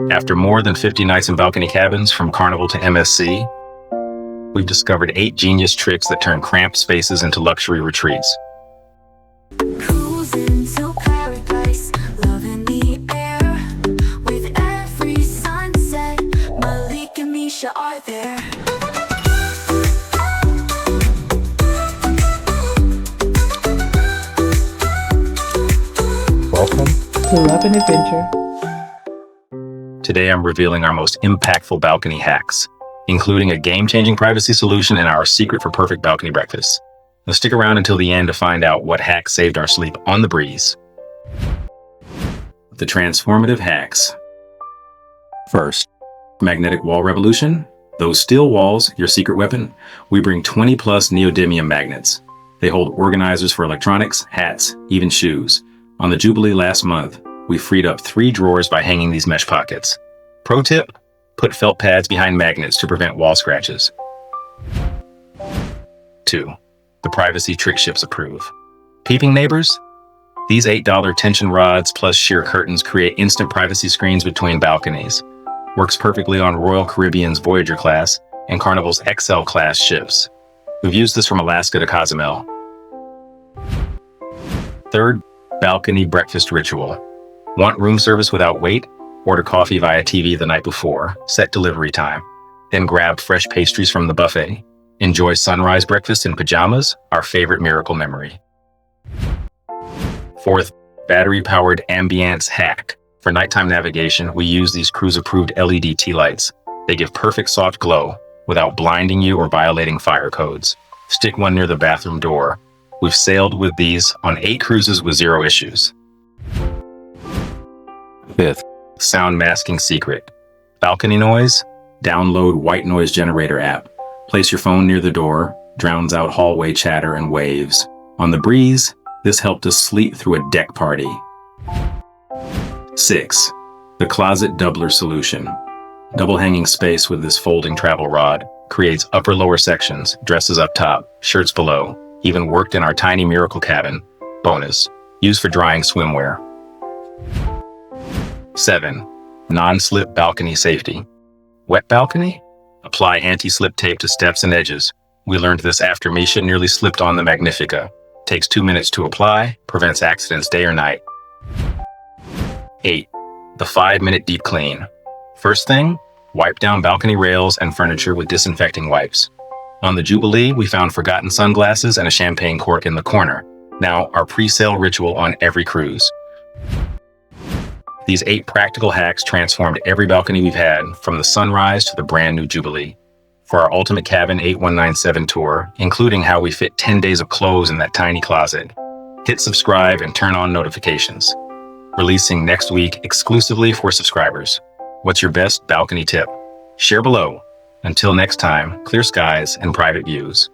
After more than 50 nights in balcony cabins from Carnival to MSC, we've discovered 8 genius tricks that turn cramped spaces into luxury retreats. Cruising to paradise, loving the air. With every sunset, Malik and Mesha are there. Welcome to Love and Adventure. Today I'm revealing our most impactful balcony hacks, including a game-changing privacy solution and our secret for perfect balcony breakfast. Now stick around until the end to find out what hacks saved our sleep on the breeze. The transformative hacks. First, magnetic wall revolution. Those steel walls, your secret weapon. We bring 20 plus neodymium magnets. They hold organizers for electronics, hats, even shoes. On the Jubilee last month, we freed up 3 drawers by hanging these mesh pockets. Pro tip, put felt pads behind magnets to prevent wall scratches. 2. The privacy trick ships approve. Peeping neighbors? These $8 tension rods plus sheer curtains create instant privacy screens between balconies. Works perfectly on Royal Caribbean's Voyager class and Carnival's XL class ships. We've used this from Alaska to Cozumel. 3rd, balcony breakfast ritual. Want room service without wait? Order coffee via TV the night before, set delivery time. Then grab fresh pastries from the buffet. Enjoy sunrise breakfast in pajamas, our favorite miracle memory. 4th, battery-powered Ambiance hack. For nighttime navigation, we use these cruise-approved LED tea lights. They give perfect soft glow without blinding you or violating fire codes. Stick one near the bathroom door. We've sailed with these on 8 cruises with 0 issues. 5th, sound masking secret. Balcony noise? Download White Noise Generator app. Place your phone near the door, drowns out hallway chatter and waves. On the breeze, this helped us sleep through a deck party. 6, the closet doubler solution. Double hanging space with this folding travel rod. Creates upper-lower sections, dresses up top, shirts below. Even worked in our tiny miracle cabin. Bonus, used for drying swimwear. 7, non-slip balcony safety. Wet balcony? Apply anti-slip tape to steps and edges. We learned this after Mesha nearly slipped on the Magnifica. Takes 2 minutes to apply, prevents accidents day or night. 8, the 5-minute deep clean. First thing, wipe down balcony rails and furniture with disinfecting wipes. On the Jubilee, we found forgotten sunglasses and a champagne cork in the corner. Now, our pre-sale ritual on every cruise. These 8 practical hacks transformed every balcony we've had, from the sunrise to the brand new Jubilee. For our Ultimate Cabin 8197 tour, including how we fit 10 days of clothes in that tiny closet, hit subscribe and turn on notifications. Releasing next week exclusively for subscribers. What's your best balcony tip? Share below. Until next time, clear skies and private views.